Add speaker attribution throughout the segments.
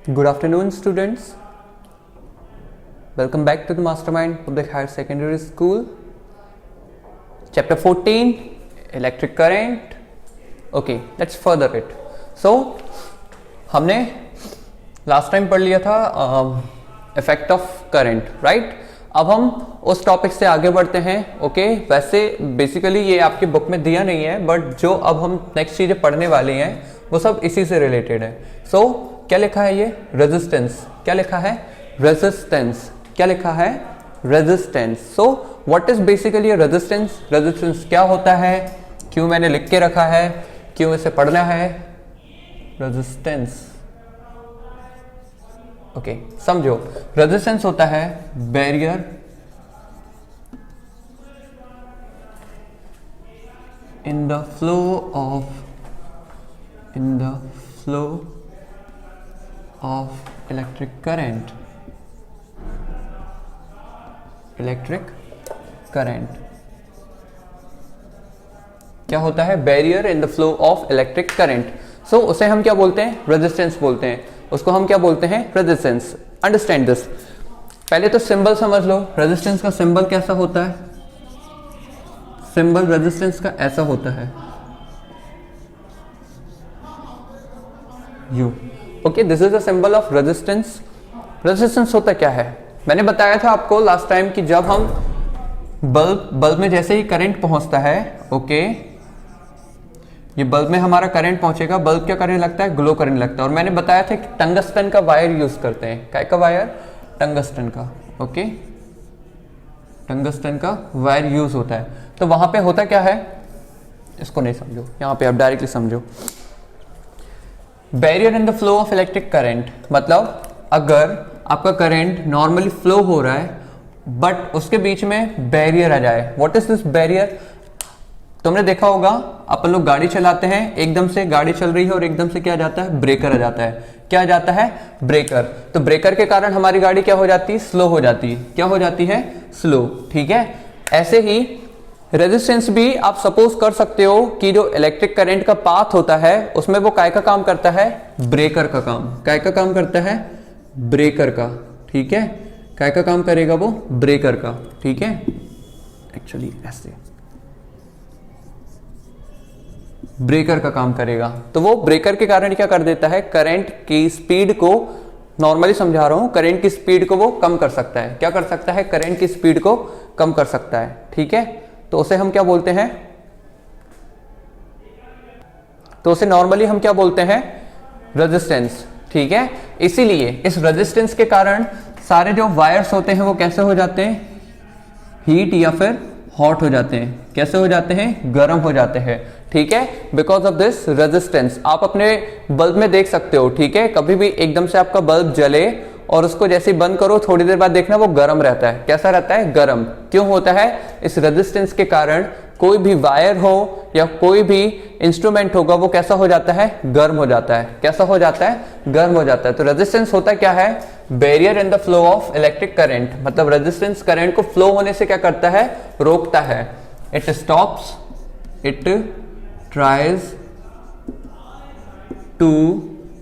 Speaker 1: Good afternoon, students. Welcome back to the Mastermind Public Higher Secondary School. Chapter 14, Electric Current. Okay, let's further it. So, हमने last time पढ़ लिया था effect of current, right? अब हम उस topic से आगे बढ़ते हैं. ओके, वैसे बेसिकली ये आपकी बुक में दिया नहीं है, बट जो अब हम नेक्स्ट चीजें पढ़ने वाले हैं वो सब इसी से रिलेटेड है. सो क्या लिखा है ये? रेजिस्टेंस. क्या लिखा है? रेजिस्टेंस. क्या लिखा है? Resistance. So what is basically resistance? Resistance क्या होता है? क्यों मैंने लिख के रखा है? क्यों इसे पढ़ना है? रेजिस्टेंस. ओके, समझो. रेजिस्टेंस होता है barrier in the flow of electric current. Electric current क्या होता है? Barrier in the flow of electric current. So उसे हम क्या बोलते हैं? रेजिस्टेंस बोलते हैं. उसको हम क्या बोलते हैं? रेजिस्टेंस. Understand this. पहले तो सिंबल समझ लो. रेजिस्टेंस का सिंबल कैसा होता है? सिंबल रेजिस्टेंस का ऐसा होता है, you. Okay, this is the symbol of resistance. Resistance होता क्या है? मैंने बताया था आपको लास्ट टाइम कि जब हम बल्ब में जैसे ही करंट पहुंचता है, ओके, ये बल्ब में हमारा करंट पहुंचेगा, बल्ब क्या करने लगता है? ग्लो करने लगता है. और मैंने बताया था कि टंगस्टन का वायर यूज करते हैं. काय का वायर? टंगस्टन का. ओके, टंगस्टन का वायर यूज होता है. तो वहां पे होता क्या है, इसको नहीं समझो, यहां पे आप डायरेक्टली समझो. Barrier in the flow of electric current मतलब अगर आपका करंट नॉर्मली फ्लो हो रहा है बट उसके बीच में बैरियर आ जाए. What is this barrier? तुमने देखा होगा, अपन लोग गाड़ी चलाते हैं, एकदम से गाड़ी चल रही है और एकदम से क्या आ जाता है? ब्रेकर आ जाता है. क्या आ जाता है? ब्रेकर. तो ब्रेकर के कारण हमारी गाड़ी क्या हो जाती है? स्लो हो जाती है. क्या हो जाती है? स्लो. ठीक है. ऐसे ही रेजिस्टेंस भी आप सपोज कर सकते हो कि जो इलेक्ट्रिक करंट का पाथ होता है उसमें वो काय का काम करता है? ब्रेकर का काम. काय का काम करता है? ब्रेकर का. ठीक है. काय का काम करेगा वो? ब्रेकर का. ठीक है. एक्चुअली ऐसे ब्रेकर का काम करेगा. तो वो ब्रेकर के कारण क्या कर देता है? करंट की स्पीड को, नॉर्मली समझा रहा हूं, करंट की स्पीड को वो कम कर सकता है. क्या कर सकता है? करंट की स्पीड को कम कर सकता है. ठीक है. तो उसे हम क्या बोलते हैं? तो उसे नॉर्मली हम क्या बोलते हैं? रेजिस्टेंस. ठीक है. इसीलिए इस रेजिस्टेंस के कारण सारे जो वायर्स होते हैं वो कैसे हो जाते हैं? हीट या फिर हॉट हो जाते हैं. कैसे हो जाते हैं? गर्म हो जाते हैं. ठीक है. Because of this resistance. आप अपने बल्ब में देख सकते हो. ठीक है. कभी भी एकदम से आपका बल्ब जले और उसको जैसे ही बंद करो, थोड़ी देर बाद देखना वो गर्म रहता है. कैसा रहता है? गर्म. क्यों होता है? इस रेजिस्टेंस के कारण कोई भी वायर हो या कोई भी इंस्ट्रूमेंट होगा वो कैसा हो जाता है? गर्म हो जाता है. कैसा हो जाता है? गर्म हो जाता है. तो रेजिस्टेंस होता क्या है? Barrier in the flow of electric current. मतलब रेजिस्टेंस करंट को फ्लो होने से क्या करता है? रोकता है. It stops, it tries to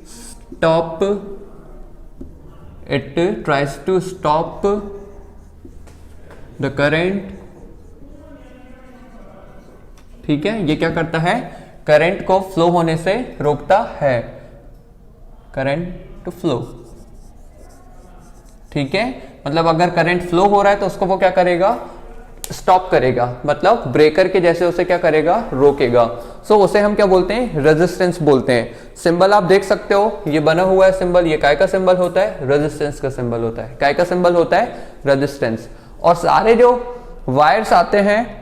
Speaker 1: stop, it tries to stop the current. ठीक है. ये क्या करता है? करंट को फ्लो होने से रोकता है. Current to flow. ठीक है. मतलब अगर करंट फ्लो हो रहा है तो उसको वो क्या करेगा? स्टॉप करेगा. मतलब ब्रेकर के जैसे उसे क्या करेगा? रोकेगा. सो उसे हम क्या बोलते हैं? रेजिस्टेंस बोलते हैं. सिंबल आप देख सकते हो, ये बना हुआ है सिंबल. ये काय का सिंबल होता है? रेजिस्टेंस का सिंबल होता है. काय का सिंबल होता है? रेजिस्टेंस. और सारे जो वायर्स आते हैं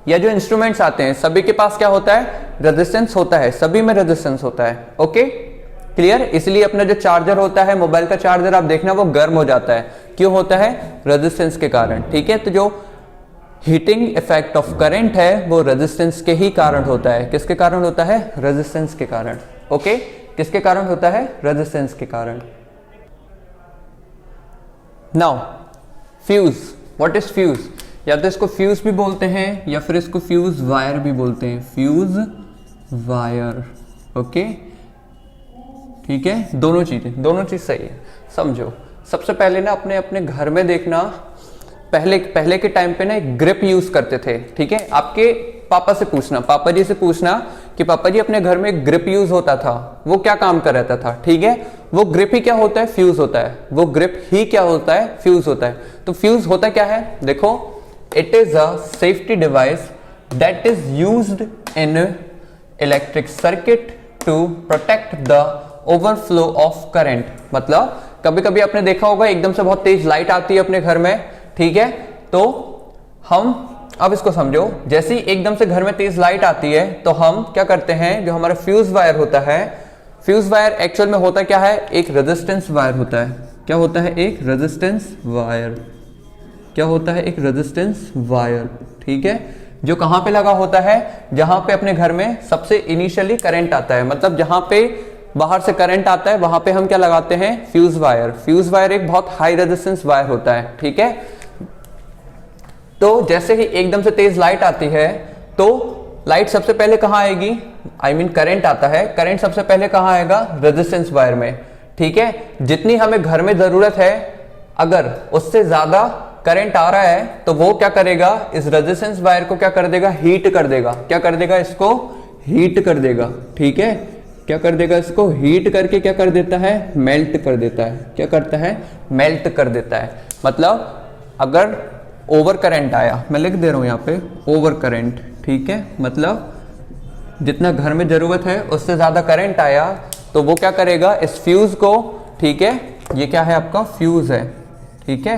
Speaker 1: या जो इंस्ट्रूमेंट्स आते हैं सभी के पास क्या होता है? रेजिस्टेंस होता है. सभी में रेजिस्टेंस होता है. Okay, clear? इसलिए अपना जो चार्जर होता है, मोबाइल का चार्जर, आप देखना वो गर्म हो जाता है. क्यों होता है? रेजिस्टेंस के कारण. ठीक है. तो जो हीटिंग इफेक्ट ऑफ करंट है वो रेजिस्टेंस के ही कारण होता है. किसके कारण होता है? रेजिस्टेंस के कारण. ओके, किसके कारण होता है? रेजिस्टेंस के कारण. Now fuse. What is fuse? या तो इसको फ्यूज भी बोलते हैं या फिर इसको फ्यूज वायर भी बोलते हैं. Fuse wire. ओके, ठीक है, दोनों चीज सही है। समझो, सबसे पहले ना अपने अपने घर में देखना, पहले के टाइम पे ना एक ग्रिप यूज करते थे। ठीक है, आपके पापा से पूछना, पापा जी से पूछना कि पापा जी अपने घर में एक ग्रिप यूज होता था, वो क्या काम कर रहता था। ठीक है, वो ग्रिप ही क्या होता है, फ्यूज होता है। वो ग्रिप ही क्या होता है, फ्यूज होता है। तो फ्यूज होता क्या है, देखो, it is a safety device that is used in electric circuit to protect the overflow of current. मतलब कभी कभी आपने देखा होगा एकदम से बहुत तेज लाइट आती है अपने घर में, ठीक है, तो हम, अब इसको समझो, जैसे ही एकदम से घर में तेज लाइट आती है तो हम क्या करते हैं, जो हमारा फ्यूज वायर होता है, फ्यूज वायर एक्चुअल में होता क्या है, एक रेजिस्टेंस वायर होता है। क्या होता है, एक रेजिस्टेंस वायर। क्या होता है, एक रेजिस्टेंस वायर। ठीक है, जो कहां पे लगा होता है, जहां पे अपने घर में सबसे इनिशियली करंट आता है, मतलब जहां पे बाहर से करंट आता है वहां पे हम क्या लगाते हैं, फ्यूज वायर। फ्यूज वायर एक बहुत हाई रेजिस्टेंस वायर होता है। ठीक है, तो जैसे ही एकदम से तेज लाइट आती है तो लाइट सबसे पहले कहां आएगी, आई मीन करंट आता है, करंट सबसे पहले कहां आएगा, रेजिस्टेंस वायर में। ठीक है, जितनी हमें घर में जरूरत है, अगर उससे ज्यादा करंट आ रहा है तो वो क्या करेगा, इस रेजिस्टेंस वायर को क्या कर देगा, हीट कर देगा। क्या कर देगा, इसको हीट कर देगा। ठीक है, क्या कर देगा, इसको हीट करके क्या कर देता है, मेल्ट कर देता है। क्या करता है, मेल्ट कर देता है। मतलब अगर ओवर करंट आया, मैं लिख दे रहा हूं यहाँ पे ओवर करंट। ठीक है, मतलब जितना घर में जरूरत है उससे ज्यादा करंट आया तो वो क्या करेगा, इस फ्यूज को, ठीक है, ये क्या है आपका फ्यूज है, ठीक है,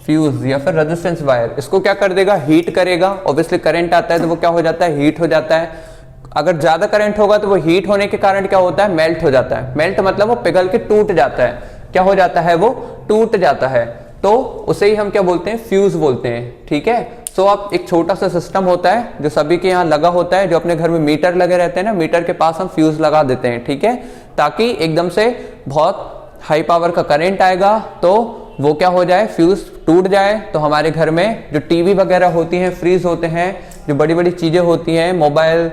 Speaker 1: फ्यूज या फिर रेजिस्टेंस वायर, इसको क्या कर देगा, हीट करेगा। ऑब्वियसली करंट आता है तो वो क्या हो जाता है, हीट हो जाता है। अगर ज्यादा करंट होगा तो वो हीट होने के कारण क्या होता है, मेल्ट हो जाता है। मेल्ट मतलब वो पिघल के टूट जाता है। क्या हो जाता है, वो टूट जाता है। तो उसे ही हम क्या बोलते हैं, फ्यूज बोलते हैं। ठीक है, सो अब एक छोटा सा सिस्टम होता है जो सभी के यहाँ लगा होता है, जो अपने घर में मीटर लगे रहते हैं ना, मीटर के पास हम फ्यूज लगा देते हैं। ठीक है, ताकि एकदम से बहुत हाई पावर का करंट आएगा तो वो क्या हो जाए, फ्यूज टूट जाए, तो हमारे घर में जो टीवी वगैरह होती हैं, फ्रीज होते हैं, जो बड़ी बड़ी चीजें होती हैं, मोबाइल,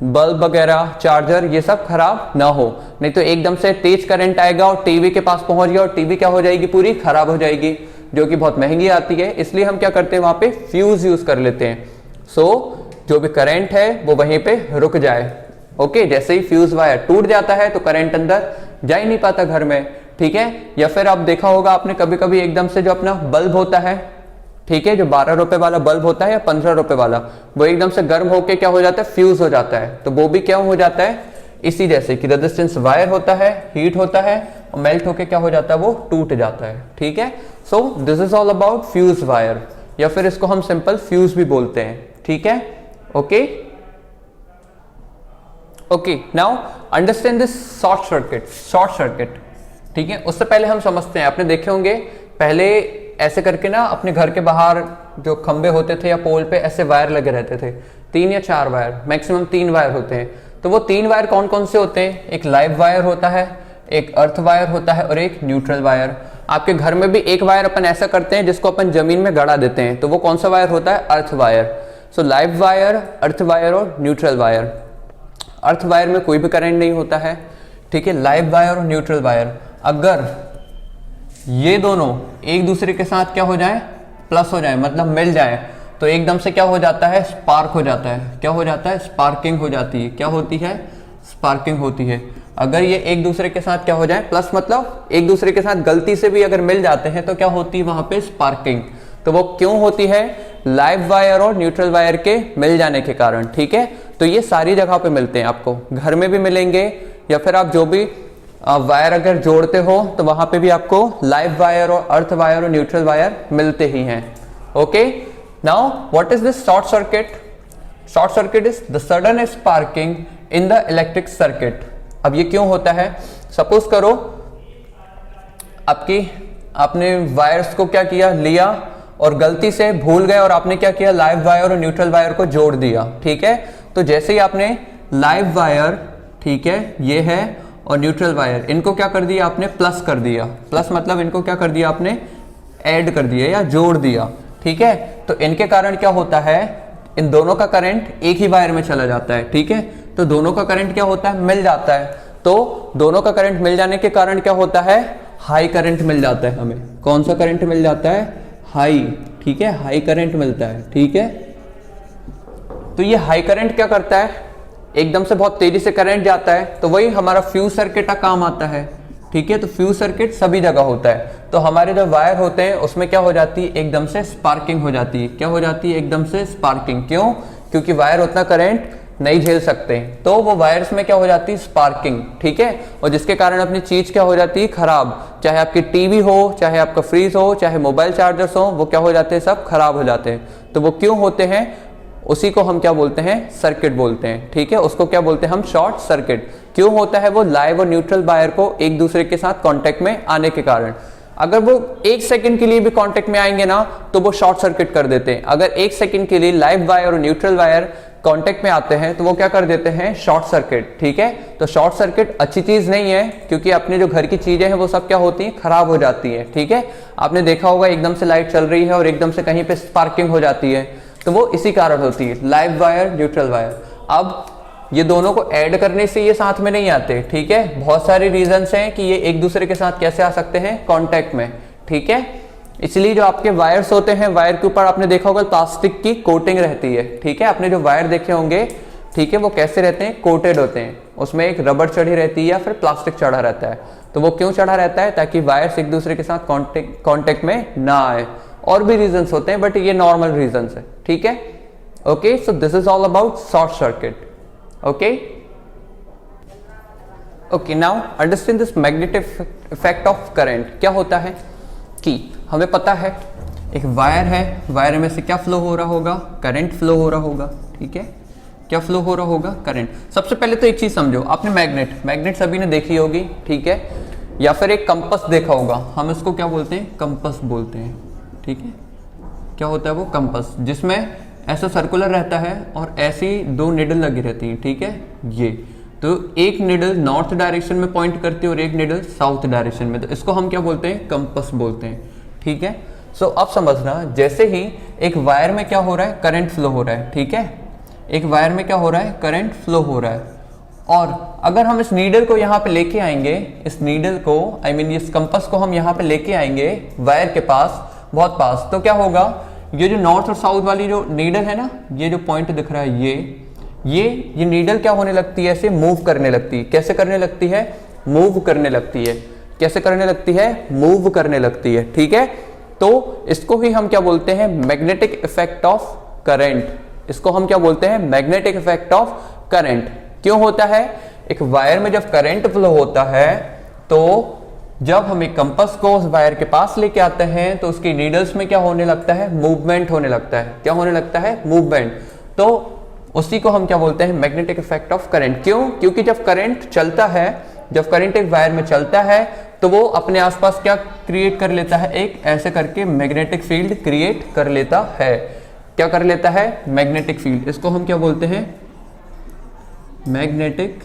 Speaker 1: बल्ब वगैरह, चार्जर, ये सब खराब ना हो। नहीं तो एकदम से तेज करंट आएगा और टीवी के पास पहुंच गया और टीवी क्या हो जाएगी, पूरी खराब हो जाएगी, जो कि बहुत महंगी आती है। इसलिए हम क्या करते हैं, वहां पे फ्यूज यूज कर लेते हैं। सो जो भी करंट है वो वहीं पे रुक जाए। ओके, जैसे ही फ्यूज वायर टूट जाता है तो करंट अंदर जा ही नहीं पाता घर में। ठीक है, या फिर आप देखा होगा आपने कभी कभी एकदम से जो अपना बल्ब होता है, ठीक है, जो 12 रुपए वाला बल्ब होता है या 15 रुपए वाला, वो एकदम से गर्म होके क्या हो जाता है, फ्यूज हो जाता है। तो वो भी क्या हो जाता है, इसी जैसे कि रेजिस्टेंस वायर होता है, हीट होता है और मेल्ट होके क्या हो जाता है, वो टूट जाता है। ठीक है, so this is all about fuse wire, या फिर इसको हम सिंपल फ्यूज भी बोलते हैं। ठीक है, okay okay, now understand this short circuit. Short circuit, ठीक है, उससे पहले हम समझते हैं, आपने देखे होंगे पहले ऐसे करके ना अपने घर के बाहर जो खंबे होते थे या पोल पे ऐसे वायर लगे रहते थे, 3 या 4 वायर, मैक्सिमम 3 वायर होते हैं। तो वो 3 वायर कौन कौन से होते हैं, एक लाइव वायर होता है, एक अर्थ वायर होता है और एक न्यूट्रल वायर। आपके घर में भी एक वायर अपन ऐसा करते हैं जिसको अपन जमीन में गड़ा देते हैं, तो वो कौन सा वायर होता है, अर्थ वायर। सो लाइव वायर, अर्थ वायर और न्यूट्रल वायर। अर्थ वायर में कोई भी करंट नहीं होता है, ठीक है। लाइव वायर और न्यूट्रल वायर, अगर ये दोनों एक दूसरे के साथ क्या हो जाए, प्लस हो जाए, मतलब मिल जाए, तो एकदम से क्या हो जाता है, स्पार्क हो जाता है। क्या हो जाता है, स्पार्किंग हो जाती है। क्या होती है, स्पार्किंग होती है। अगर ये एक दूसरे के साथ क्या हो जाए, प्लस मतलब एक दूसरे के साथ गलती से भी अगर मिल जाते हैं तो क्या होती है वहां पे, स्पार्किंग। तो वो क्यों होती है, लाइव वायर और न्यूट्रल वायर के मिल जाने के कारण। ठीक है, तो ये सारी जगह पे मिलते हैं, आपको घर में भी मिलेंगे, या फिर आप जो भी वायर अगर जोड़ते हो तो वहां पे भी आपको लाइव वायर और अर्थ वायर और न्यूट्रल वायर मिलते ही हैं। Okay, now what is this short circuit. Short circuit is the sudden sparking in the electric circuit. अब ये क्यों होता है, सपोज करो आपने वायर्स को क्या किया, लिया और गलती से भूल गए और आपने क्या किया, लाइव वायर और न्यूट्रल वायर को जोड़ दिया। ठीक है, तो जैसे ही आपने लाइव वायर, ठीक है, ये है, और न्यूट्रल वायर, इनको क्या कर दिया आपने, प्लस कर दिया। प्लस मतलब इनको क्या कर दिया आपने, ऐड कर दिया या जोड़ दिया। ठीक है, तो इनके कारण क्या होता है, इन दोनों का करंट एक ही वायर में चला जाता है। ठीक है, तो दोनों का करंट क्या होता है, मिल जाता है। तो दोनों का करंट मिल जाने के कारण क्या होता है, हाई करंट मिल जाता है हमें। कौन सा करंट मिल जाता है, हाई, ठीक है, हाई करंट मिलता है, ठीक है। तो ये हाई करंट क्या करता है, एकदम से बहुत तेजी से करंट जाता है, तो वही हमारा फ्यूज सर्किट का काम आता है, ठीक है। तो फ्यूज सर्किट सभी जगह होता है, तो हमारे जो वायर होते हैं उसमें क्या हो जाती है, एकदम से स्पार्किंग हो जाती है। क्या हो जाती है, एकदम से स्पार्किंग। क्यों, क्योंकि वायर उतना करंट नहीं झेल सकते, तो वो वायर्स में क्या हो जाती है, स्पार्किंग, ठीक है। और जिसके कारण अपनी चीज क्या हो जाती है, खराब। चाहे आपकी टीवी हो, चाहे आपका फ्रीज हो, चाहे मोबाइल चार्जर्स हो, वो क्या हो जाते हैं, सब खराब हो जाते हैं। तो वो क्यों होते हैं, उसी को हम क्या बोलते हैं, सर्किट बोलते हैं, ठीक है। उसको क्या बोलते हैं हम, शॉर्ट सर्किट। क्यों होता है, वो लाइव और न्यूट्रल वायर को एक दूसरे के साथ कांटेक्ट में आने के कारण। अगर वो एक सेकंड के लिए भी कांटेक्ट में आएंगे ना, तो वो शॉर्ट सर्किट कर देते हैं। अगर एक सेकंड के लिए लाइव वायर और न्यूट्रल वायर कांटेक्ट में आते हैं, तो वो क्या कर देते हैं, शॉर्ट सर्किट, ठीक है। तो शॉर्ट सर्किट अच्छी चीज नहीं है, क्योंकि अपने जो घर की चीजें हैं वो सब क्या होती हैं, खराब हो जाती है, ठीक है। आपने देखा होगा एकदम से लाइट चल रही है और एकदम से कहीं पे स्पार्किंग हो जाती है, तो वो इसी कारण होती है, लाइव वायर, न्यूट्रल वायर। अब ये दोनों को ऐड करने से ये साथ में नहीं आते, ठीक है। बहुत सारे रीजंस हैं कि ये एक दूसरे के साथ कैसे आ सकते हैं, कांटेक्ट में, ठीक है। इसलिए जो आपके वायर्स होते हैं, वायर के ऊपर आपने देखा होगा प्लास्टिक की कोटिंग रहती है, ठीक है। आपने जो वायर देखे होंगे, ठीक है, वो कैसे रहते हैं, कोटेड होते हैं। उसमें एक रबड़ चढ़ी रहती है या फिर प्लास्टिक चढ़ा रहता है। तो वो क्यों चढ़ा रहता है, ताकि वायर्स एक दूसरे के साथ कॉन्टेक्ट में ना आए। और भी रीजंस होते हैं, बट ये नॉर्मल रीजंस है, ठीक है। Okay, so this is all about short circuit. Okay, okay, now understand this magnetic effect of current. क्या होता है कि हमें पता है एक वायर है, वायर में से क्या फ्लो हो रहा होगा, करंट फ्लो हो रहा होगा, ठीक है। क्या फ्लो हो रहा होगा, करंट। सबसे पहले तो एक चीज समझो, आपने मैग्नेट सभी ने देखी होगी, ठीक है, या फिर एक कंपास देखा होगा। हम इसको क्या बोलते हैं, कंपास बोलते हैं, ठीक है। क्या होता है वो, कंपास, जिसमें ऐसा सर्कुलर रहता है और ऐसी दो निडल लगी रहती है, ठीक है। ये तो एक निडल नॉर्थ डायरेक्शन में पॉइंट करती है और एक निडल साउथ डायरेक्शन में, तो इसको हम क्या बोलते हैं, कंपास बोलते हैं, ठीक है। सो अब समझना, जैसे ही एक वायर में क्या हो रहा है, करंट फ्लो हो रहा है, ठीक है। एक वायर में क्या हो रहा है, करंट फ्लो हो रहा है, और अगर हम इस नीडल को यहाँ पे लेके आएंगे, इस नीडल को इस कंपास को हम यहाँ पे लेके आएंगे वायर के पास, बहुत पास, तो क्या होगा, ये जो नॉर्थ और साउथ वाली जो नीडल है ना, ये जो पॉइंट दिख रहा है, ये नीडल क्या होने लगती है, ऐसे मूव करने लगती है। कैसे करने लगती है, मूव करने लगती है। कैसे करने लगती है, मूव करने लगती है, ठीक है। तो इसको ही हम क्या बोलते हैं, मैग्नेटिक इफेक्ट ऑफ करंट। इसको हम क्या बोलते हैं, मैग्नेटिक इफेक्ट ऑफ करंट। क्यों होता है, एक वायर में जब करंट फ्लो होता है, तो जब हम एक कंपास को उस वायर के पास लेके आते हैं, तो उसकी नीडल्स में क्या होने लगता है, मूवमेंट होने लगता है। क्या होने लगता है, मूवमेंट। तो उसी को हम क्या बोलते हैं, मैग्नेटिक इफेक्ट ऑफ करंट। क्यों, क्योंकि जब करंट चलता है, जब करंट एक वायर में चलता है, तो वो अपने आसपास क्या क्रिएट कर लेता है, एक ऐसे करके मैग्नेटिक फील्ड क्रिएट कर लेता है। क्या कर लेता है, मैग्नेटिक फील्ड। इसको हम क्या बोलते हैं, मैग्नेटिक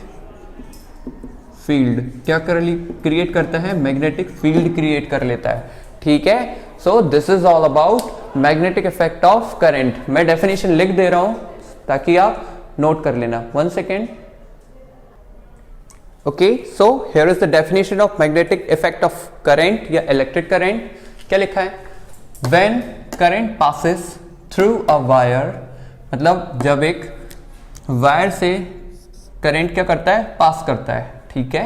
Speaker 1: फील्ड। क्या क्रिएट करता है, मैग्नेटिक फील्ड क्रिएट कर लेता है, ठीक है। So this is all about magnetic effect of current. मैं डेफिनेशन लिख दे रहा हूं ताकि आप नोट कर लेना। 1 second. Okay, so here is the definition of magnetic effect of current या इलेक्ट्रिक करंट। क्या लिखा है, when current passes through a wire, मतलब जब एक वायर से करंट क्या करता है, पास करता है, ठीक है।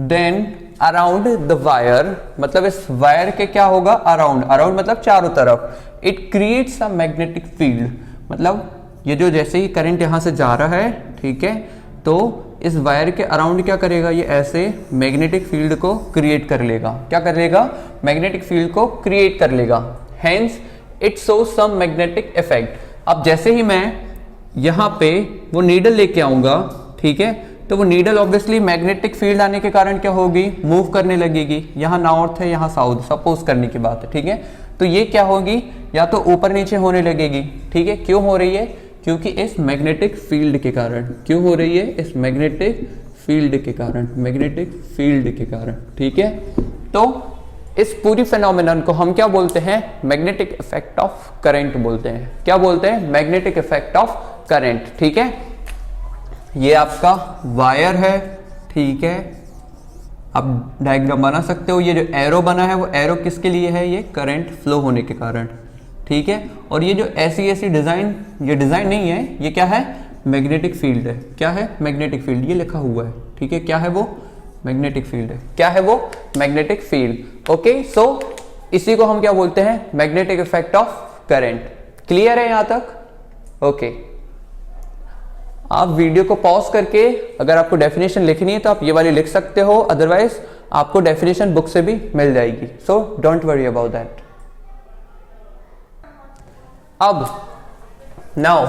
Speaker 1: देन अराउंड द वायर, मतलब इस वायर के क्या होगा, अराउंड मतलब चारों तरफ, it creates a magnetic field. मतलब ये जो जैसे ही करंट यहां से जा रहा है, ठीक है, तो इस वायर के अराउंड क्या करेगा, ये ऐसे मैग्नेटिक फील्ड को क्रिएट कर लेगा। क्या कर लेगा, मैग्नेटिक फील्ड को क्रिएट कर लेगा। Hence it shows some magnetic effect. अब जैसे ही मैं यहाँ पे वो नीडल लेके आऊंगा, ठीक है, तो वो नीडल ऑब्वियसली मैग्नेटिक फील्ड आने के कारण क्या होगी, मूव करने लगेगी। यहाँ नॉर्थ है, यहाँ साउथ, सपोज करने की बात है, ठीक है। तो ये क्या होगी, या तो ऊपर नीचे होने लगेगी, ठीक है। क्यों हो रही है, क्योंकि इस मैग्नेटिक फील्ड के कारण। क्यों हो रही है, इस मैग्नेटिक फील्ड के कारण, मैग्नेटिक फील्ड के कारण, ठीक है। तो इस पूरी फेनोमेनन को हम क्या बोलते हैं, मैग्नेटिक इफेक्ट ऑफ करंट बोलते हैं। क्या बोलते हैं, मैग्नेटिक इफेक्ट ऑफ करंट, ठीक है। ये आपका वायर है, ठीक है, आप डायग्राम बना सकते हो। ये जो एरो बना है वो एरो किसके लिए है, ये करंट फ्लो होने के कारण, ठीक है। और ये जो ऐसी डिज़ाइन, ये डिज़ाइन नहीं है, ये क्या है, मैग्नेटिक फील्ड है। क्या है, मैग्नेटिक फील्ड, ये लिखा हुआ है, ठीक है। क्या है वो, मैग्नेटिक फील्ड है। क्या है वो, मैग्नेटिक फील्ड। ओके, सो इसी को हम क्या बोलते हैं, magnetic effect of current. Clear है यहां तक? ओके, आप वीडियो को पॉज करके अगर आपको डेफिनेशन लिखनी है तो आप ये वाली लिख सकते हो, अदरवाइज आपको डेफिनेशन बुक से भी मिल जाएगी। So don't worry about that. अब नाउ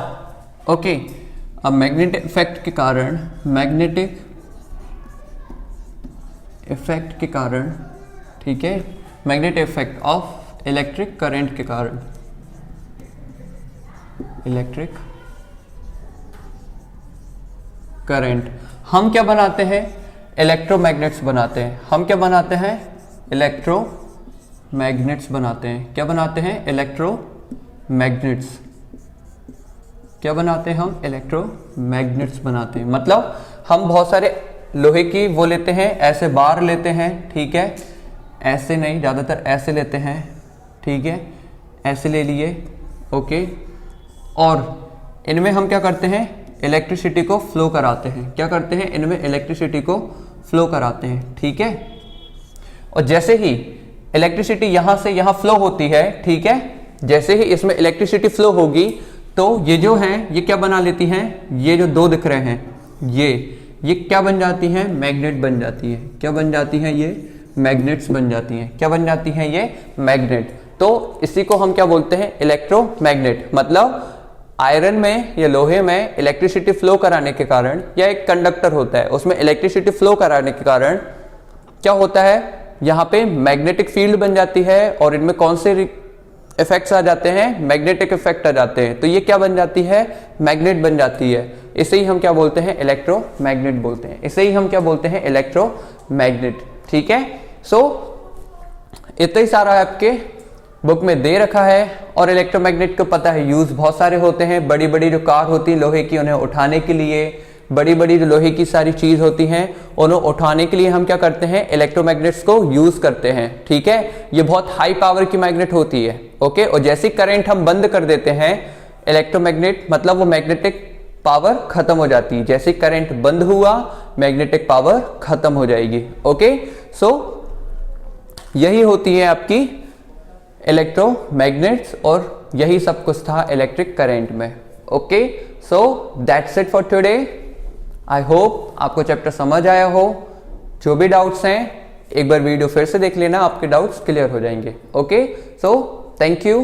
Speaker 1: ओके, अब मैग्नेटिक इफेक्ट के कारण, मैग्नेटिक इफेक्ट के कारण, ठीक है, magnetic effect of electric current के कारण, इलेक्ट्रिक करंट, हम क्या बनाते हैं, इलेक्ट्रोमैग्नेट्स बनाते हैं। हम क्या बनाते हैं, इलेक्ट्रोमैग्नेट्स बनाते हैं। क्या बनाते हैं, इलेक्ट्रोमैग्नेट्स। क्या बनाते हैं हम, इलेक्ट्रोमैग्नेट्स बनाते हैं। मतलब हम बहुत सारे लोहे की वो लेते हैं, ऐसे बार लेते हैं, ठीक है, ऐसे नहीं, ज़्यादातर ऐसे लेते हैं, ठीक है, ऐसे ले लिए, ओके। और इनमें हम क्या करते हैं, इलेक्ट्रिसिटी को फ्लो कराते हैं। क्या करते हैं, इनमें इलेक्ट्रिसिटी को फ्लो कराते हैं, ठीक है। और जैसे ही इलेक्ट्रिसिटी यहाँ से यहाँ फ्लो होती है, ठीक है, जैसे ही इसमें इलेक्ट्रिसिटी फ्लो होगी तो ये जो हैं, ये क्या बना लेती हैं, ये जो दो दिख रहे हैं, ये क्या बन जाती हैं, मैग्नेट बन जाती है। क्या बन जाती हैं, ये मैग्नेट्स बन जाती हैं। क्या बन जाती हैं, ये मैग्नेट। तो इसी को हम क्या बोलते हैं, इलेक्ट्रोमैग्नेट। मतलब आयरन में या लोहे में इलेक्ट्रिसिटी फ्लो कराने के कारण, या एक कंडक्टर होता है उसमें इलेक्ट्रिसिटी फ्लो कराने के कारण क्या होता है, यहाँ पे मैग्नेटिक फील्ड बन जाती है। और इनमें कौन से इफेक्ट्स आ जाते हैं, मैग्नेटिक इफेक्ट आ जाते हैं। तो ये क्या बन जाती है, मैग्नेट बन जाती है। इसे ही हम क्या बोलते हैं, इलेक्ट्रोमैग्नेट बोलते हैं। इसे ही हम क्या बोलते हैं, इलेक्ट्रोमैग्नेट, ठीक है। सो इतना ही सारा आपके बुक में दे रखा है। और इलेक्ट्रोमैग्नेट को पता है यूज बहुत सारे होते हैं। बड़ी बड़ी जो कार होती है लोहे की, उन्हें उठाने के लिए, बड़ी बड़ी जो लोहे की सारी चीज होती हैं उन्हें उठाने के लिए हम क्या करते हैं, इलेक्ट्रोमैग्नेट्स को यूज करते हैं, ठीक है। ये बहुत हाई पावर की मैग्नेट होती है, ओके। और जैसे करंट हम बंद कर देते हैं इलेक्ट्रोमैग्नेट, मतलब वो मैग्नेटिक पावर खत्म हो जाती है। जैसे करंट बंद हुआ, मैग्नेटिक पावर खत्म हो जाएगी, ओके। सो यही होती है आपकी इलेक्ट्रोमैग्नेट्स, और यही सब कुछ था इलेक्ट्रिक करंट में, okay. So that's it for today. I hope आपको चैप्टर समझ आया हो। जो भी डाउट्स हैं एक बार वीडियो फिर से देख लेना, आपके डाउट्स क्लियर हो जाएंगे, ओके। So thank you.